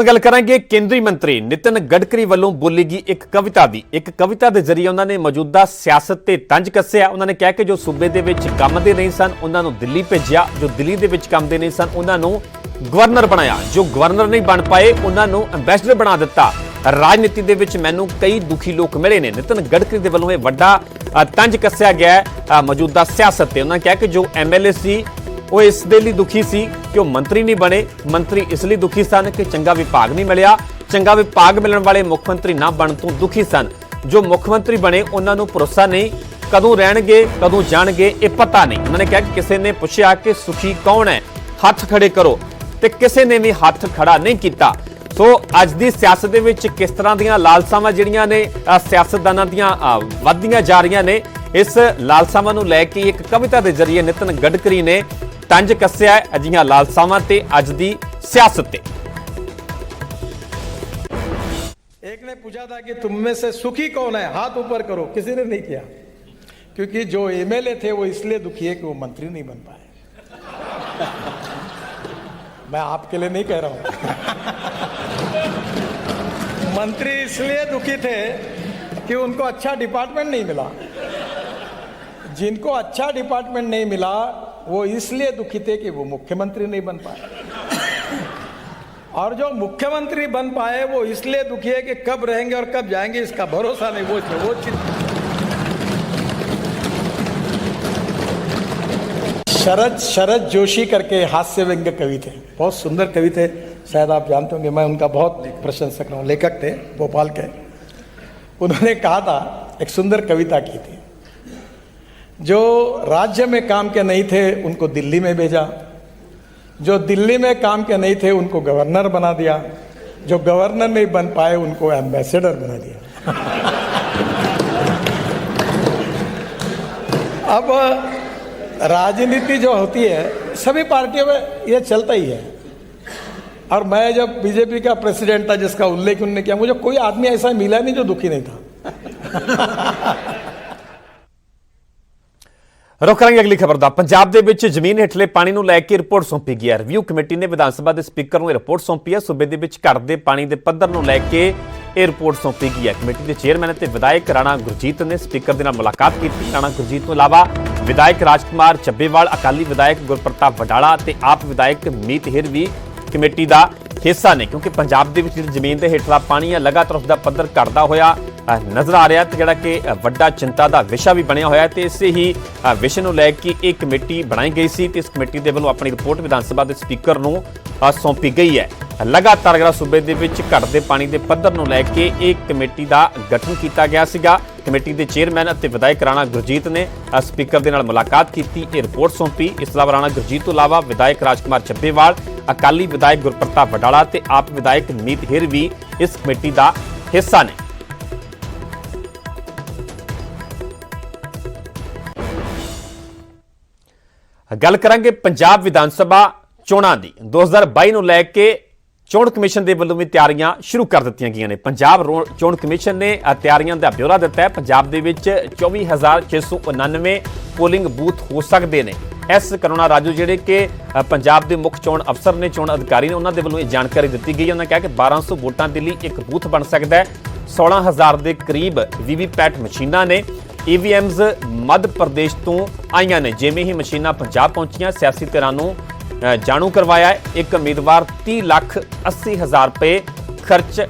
गल करांगे केंद्रीय मंत्री नितिन गडकरी वालों बोली गई एक कविता के जरिए उन्होंने मौजूदा सियासत ते तंज कस्सिया। उन्होंने कहा कि जो सूबे दे विच काम दे नहीं सन उन्होंने दिल्ली भेजिया, जो दिल्ली दे विच काम दे नहीं सन उन्होंने गवर्नर बनाया, जो गवर्नर नहीं बन पाए उन्होंने अंबैसडर बना दिता। राजनीति दे विच मैनूं कई दुखी लोग मिले ने। नितिन गडकरी दे वल्लों वड्डा तंज कस्सिया गया मौजूदा सियासत ते। उन्होंने कहा कि जो MLA सी वो इस दे लई दुखी सी कि वो मंत्री नहीं बने, मंत्री इसलिए दुखी सन कि चंगा विभाग नहीं मिलिया, चंगा विभाग मिलण वाले मुख्यमंत्री ना बन तो दुखी सन। जो मुख्यमंत्री बने उन्होंने भरोसा नहीं, कदों रहणगे कदों जाणगे ये पता नहीं। उन्होंने कहा कि किसी ने पूछा कि सुखी कौन है, हथ खड़े करो, तो किसी ने भी हथ खड़ा नहीं किया। सो अज की सियासत दे विच किस तरह दीयां लालसावां जिहड़ियां ने सियासतदानां दीयां वधदियां जा रहीआं ने, इस लालसावां नूं लै के एक कविता के जरिए नितिन गडकरी ने तंज कस्सिया है अजिहियां लालसावां ते अज दी सियासत ते। एक ने पूछा था कि तुम में से सुखी कौन है, हाथ ऊपर करो, किसी ने नहीं किया, क्योंकि जो MLA थे वो इसलिए दुखी है कि वो मंत्री नहीं बन पाए। मैं आपके लिए नहीं कह रहा हूं। मंत्री इसलिए दुखी थे कि उनको अच्छा डिपार्टमेंट नहीं मिला। जिनको अच्छा डिपार्टमेंट नहीं मिला वो इसलिए दुखी थे कि वो मुख्यमंत्री नहीं बन पाए, और जो मुख्यमंत्री बन पाए वो इसलिए दुखी है कि कब रहेंगे और कब जाएंगे इसका भरोसा नहीं। वो चिंता। शरद जोशी करके हास्य व्यंग्य कवि थे, बहुत सुंदर कवि थे, शायद आप जानते होंगे। मैं उनका बहुत प्रशंसक हूँ, लेखक थे भोपाल के। उन्होंने कहा था, एक सुंदर कविता की थी, जो राज्य में काम के नहीं थे उनको दिल्ली में भेजा, जो दिल्ली में काम के नहीं थे उनको गवर्नर बना दिया, जो गवर्नर नहीं बन पाए उनको एम्बेसडर बना दिया। अब राजनीति जो होती है सभी पार्टियों में ये चलता ही है। और मैं जब बीजेपी का प्रेसिडेंट था, जिसका उल्लेख उन्होंने किया, मुझे कोई आदमी ऐसा मिला नहीं जो दुखी नहीं था। रुख करांगे अगली खबर दा। पंजाब दे विच जमीन हेठले पानी नूं लै के रिपोर्ट सौंपी गई है। रिव्यू कमेटी ने विधान सभा के स्पीकर नूं रिपोर्ट सौंपी है। सूबे दे विच घटदे पानी के पद्धर नूं लै के ये रिपोर्ट सौंपी गई है। कमेटी के चेयरमैन ते विधायक राणा गुरजीत ने स्पीकर दे नाल मुलाकात की। राणा गुरजीत तो इलावा विधायक राजकुमार ਚੱਬੇਵਾਲ, अकाली विधायक गुरप्रताप वडाला ते आप विधायक मीत हेर भी कमेटी का हिस्सा ने, क्योंकि पंजाब दे विच जमीन के हेठला पानी है लगातार उसका पद्धर घटदा होया नज़र आ रहा, जिहड़ा कि वड्डा चिंता का विषय भी बनया होया। ते इसे ही विषय नूं लैके एक कमेटी बनाई गई सी ते इस कमेटी के वल्लों अपनी रिपोर्ट विधान सभा के स्पीकर नूं सौंपी गई है। लगातार जिहड़ा सूबे दे विच घटदे पानी के पद्धर नूं लैके एक कमेटी का गठन किया गया सीगा। कमेटी के चेयरमैन और विधायक राणा गुरजीत ने स्पीकर के नाल मुलाकात की, ये रिपोर्ट सौंपी। इस अलावा राणा गुरजीत तो इलावा विधायक राजकुमार ਚੱਬੇਵਾਲ, अकाली विधायक गुरप्रताप वडाला ते आप विधायक मीत हेर भी इस कमेटी का हिस्सा ने। गल करांगे पंजाब विधान सभा चोणां दी। 2022 नूं लैके चोण कमिशन के वल्लों भी तैयारियां शुरू कर दित्तियां गईयां ने। पंजाब चोण कमिशन ने तैयारियां का ब्यौरा दिता है। पंजाब दे विच 24,699 पोलिंग बूथ हो सकते हैं। एस करुणा राजू जिहड़े कि पंजाब के मुख्य चोण अफसर ने, चोण अधिकारी ने, उन्होंने वल्लों जानकारी दी गई है। उन्होंने कहा कि 1200 वोटां के लिए एक बूथ बन सकता है। 16,000 के करीब VVPAT मशीनां ने। EVMs मध्य प्रदेश तो आईयां ने। जिवें ही मशीनां पंजाब पहुंचियां, सियासी धिरां नूं जाणू करवाया है। एक उम्मीदवार 30,80,000 रुपए खर्च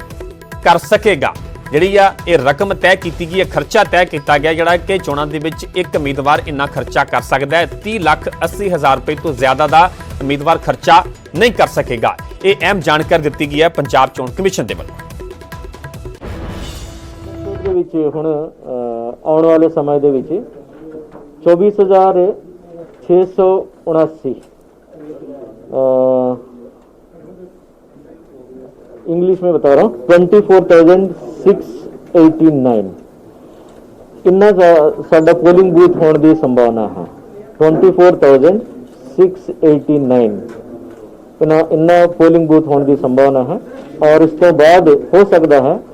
कर सकेगा। जिहड़ी ये रकम तय की गई है, खर्चा तय किया गया, जिहड़ा कि चोणां दे विच एक उम्मीदवार इन्ना खर्चा कर सकता है। 30,80,000 रुपए तो ज्यादा का उम्मीदवार खर्चा नहीं कर सकेगा। ये अहम जानकारी दी गई है पंजाब चोण कमिशन के वल्लों। आने वाले समय दे विच 24,679 इंग्लिश में बता रहा हूँ 24,689 इन्ना साडा पोलिंग बूथ होने की संभावना है। 24,689 इन्ना पोलिंग बूथ होने की संभावना है। और इस तो बाद हो सकता है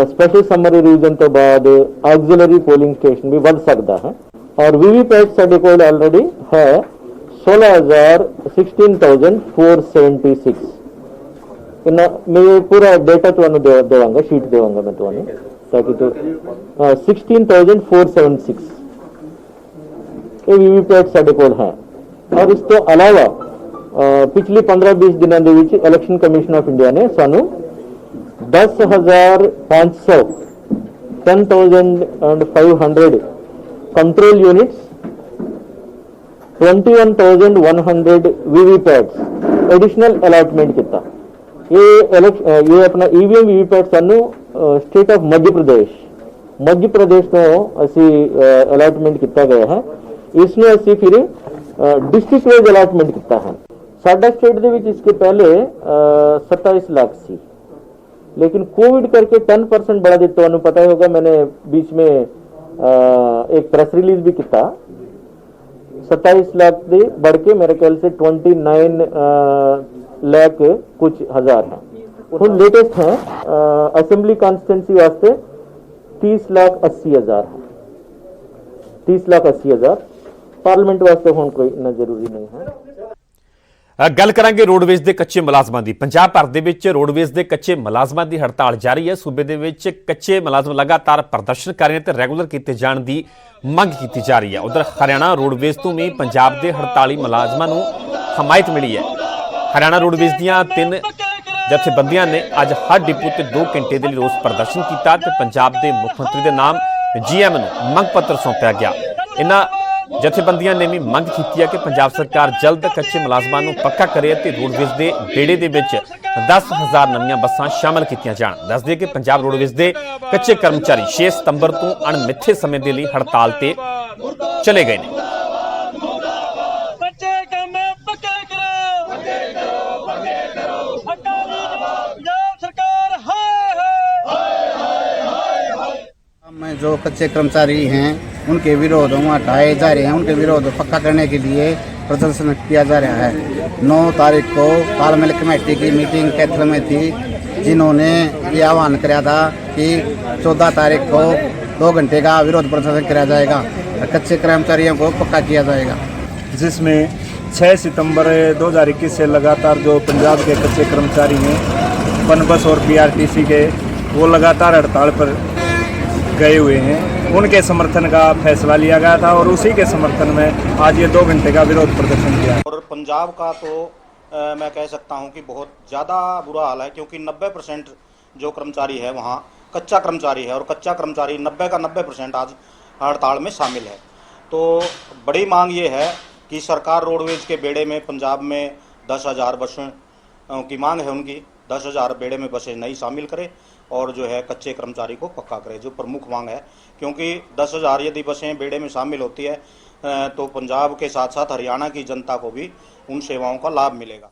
स्पेशल समरी रीजन तो बाद ऑक्सिलरी पोलिंग स्टेशन भी बढ़ सकता है। और VVPAT साडे कोल ऑलरेडी है 16,476 इन्ना मैं पूरा डेटा ਤੁਹਾਨੂੰ ਦੇਵਾਂਗਾ ਸ਼ੀਟ ਦੇਵਾਂਗਾ मैं ਤੁਹਾਨੂੰ ताकि तो 16,476 ਇਹ ਵੀਵੀਪੈਟ ਸਾਡੇ ਕੋਲ ਹੈ ਔਰ ਇਸ ਤੋਂ ਇਲਾਵਾ ਪਿਛਲੇ 15-20 ਦਿਨਾਂ ਦੇ ਵਿੱਚ ਇਲੈਕਸ਼ਨ ਕਮਿਸ਼ਨ ਆਫ ਇੰਡੀਆ ਨੇ ਸਾਨੂੰ 10,500 10,500 कंट्रोल यूनिट्स 21,100 वीवीपैट्स एडिशनल अलॉटमेंट किया। ये अपना ईवीएम वीवीपैट सानू स्टेट ऑफ मध्य प्रदेश तो असी अलॉटमेंट किया गया है। इसमें असी फिर डिस्ट्रिक्ट वाइज अलॉटमेंट किया है। साडा स्टेट दे विच इसके पहले 27 लाख सी, लेकिन कोविड करके 10% बढ़ा दिया। तो पता ही होगा, मैंने बीच में एक प्रेस रिलीज भी किया। 27 लाख से बढ़ के मेरे ख्याल से 29 लाख कुछ हजार है। हम लेटेस्ट है असेंबली कॉन्स्टिट्यूंसी वास्ते 30,80,000 है। 30,80,000 पार्लियामेंट वास्ते हम कोई इतना जरूरी नहीं है। ਗੱਲ ਕਰਾਂਗੇ ਰੋਡਵੇਜ਼ ਦੇ ਕੱਚੇ ਮੁਲਾਜ਼ਮਾਂ ਦੀ। ਪੰਜਾਬ ਭਰ ਦੇ ਵਿੱਚ ਰੋਡਵੇਜ਼ ਦੇ ਕੱਚੇ ਮੁਲਾਜ਼ਮਾਂ ਦੀ ਹੜਤਾਲ ਜਾਰੀ ਹੈ। ਸੂਬੇ ਦੇ ਵਿੱਚ ਕੱਚੇ ਮੁਲਾਜ਼ਮ ਲਗਾਤਾਰ ਪ੍ਰਦਰਸ਼ਨ ਕਰ ਰਹੇ ਨੇ ਤੇ ਰੈਗੂਲਰ ਕੀਤੇ ਜਾਣ ਦੀ ਮੰਗ ਕੀਤੀ ਜਾ ਰਹੀ ਹੈ। ਉਧਰ ਹਰਿਆਣਾ ਰੋਡਵੇਜ਼ ਤੋਂ ਵੀ ਪੰਜਾਬ ਦੇ ਹੜਤਾਲੀ ਮੁਲਾਜ਼ਮਾਂ ਨੂੰ ਹਮਾਇਤ ਮਿਲੀ ਹੈ। ਹਰਿਆਣਾ ਰੋਡਵੇਜ਼ ਦੀਆਂ 3 ਜਥੇਬੰਦੀਆਂ ਨੇ ਅੱਜ ਹਰ ਡਿਪੂ ਤੇ 2 ਘੰਟੇ ਦੇ ਲਈ ਰੋਸ ਪ੍ਰਦਰਸ਼ਨ ਕੀਤਾ ਤੇ ਪੰਜਾਬ ਦੇ ਮੁੱਖ ਮੰਤਰੀ ਦੇ ਨਾਮ ਜੀਐਮ ਨੂੰ ਮੰਗ ਪੱਤਰ ਸੌਂਪਿਆ ਗਿਆ। ਇਹਨਾਂ ਜਥੇਬੰਦੀਆਂ ਨੇ ਵੀ ਮੰਗ ਕੀਤੀ ਹੈ ਕਿ ਪੰਜਾਬ ਸਰਕਾਰ ਜਲਦ ਕੱਚੇ ਮੁਲਾਜ਼ਮਾਂ ਨੂੰ ਪੱਕਾ ਕਰੇ ਅਤੇ ਰੋਡਵੇਜ਼ ਦੇ ਬੇੜੇ ਦੇ ਵਿੱਚ 10,000 ਨਵੀਆਂ ਬੱਸਾਂ ਸ਼ਾਮਲ ਕੀਤੀਆਂ ਜਾਣ। ਦੱਸ ਦਈਏ ਕਿ ਪੰਜਾਬ ਰੋਡਵੇਜ਼ ਦੇ ਕੱਚੇ ਕਰਮਚਾਰੀ 6 ਸਤੰਬਰ ਤੋਂ ਅਣਮਿੱਥੇ ਸਮੇਂ ਦੇ ਲਈ ਹੜਤਾਲ ਤੇ ਚਲੇ ਗਏ ਨੇ। में जो कच्चे कर्मचारी हैं उनके विरोध हटाए जा रहे हैं, उनके विरोध पक्का करने के लिए प्रदर्शन किया जा रहा है। 9 तारीख को तालमेल कमेटी की मीटिंग कैथल में थी, जिन्होंने ये आह्वान किया था कि 14 तारीख को 2 घंटे का विरोध प्रदर्शन किया जाएगा, कच्चे कर्मचारियों को पक्का किया जाएगा। जिसमें 6 सितंबर 2021 से लगातार जो पंजाब के कच्चे कर्मचारी हैं पनबस और पीआरटीसी के, वो लगातार हड़ताल पर गए हुए हैं। उनके समर्थन का फैसला लिया गया था और उसी के समर्थन में आज ये 2 घंटे का विरोध प्रदर्शन किया। और पंजाब का तो मैं कह सकता हूं कि बहुत ज़्यादा बुरा हाल है, क्योंकि 90% जो कर्मचारी है वहां कच्चा कर्मचारी है और कच्चा कर्मचारी 90 का 90% आज हड़ताल में शामिल है। तो बड़ी मांग ये है कि सरकार रोडवेज के बेड़े में पंजाब में 10,000 बसों की मांग है उनकी, 10,000 बेड़े में बसें नहीं शामिल करे और जो है कच्चे कर्मचारी को पक्का करे, जो प्रमुख मांग है। क्योंकि 10,000 यदि बसें बेड़े में शामिल होती है तो पंजाब के साथ साथ हरियाणा की जनता को भी उन सेवाओं का लाभ मिलेगा।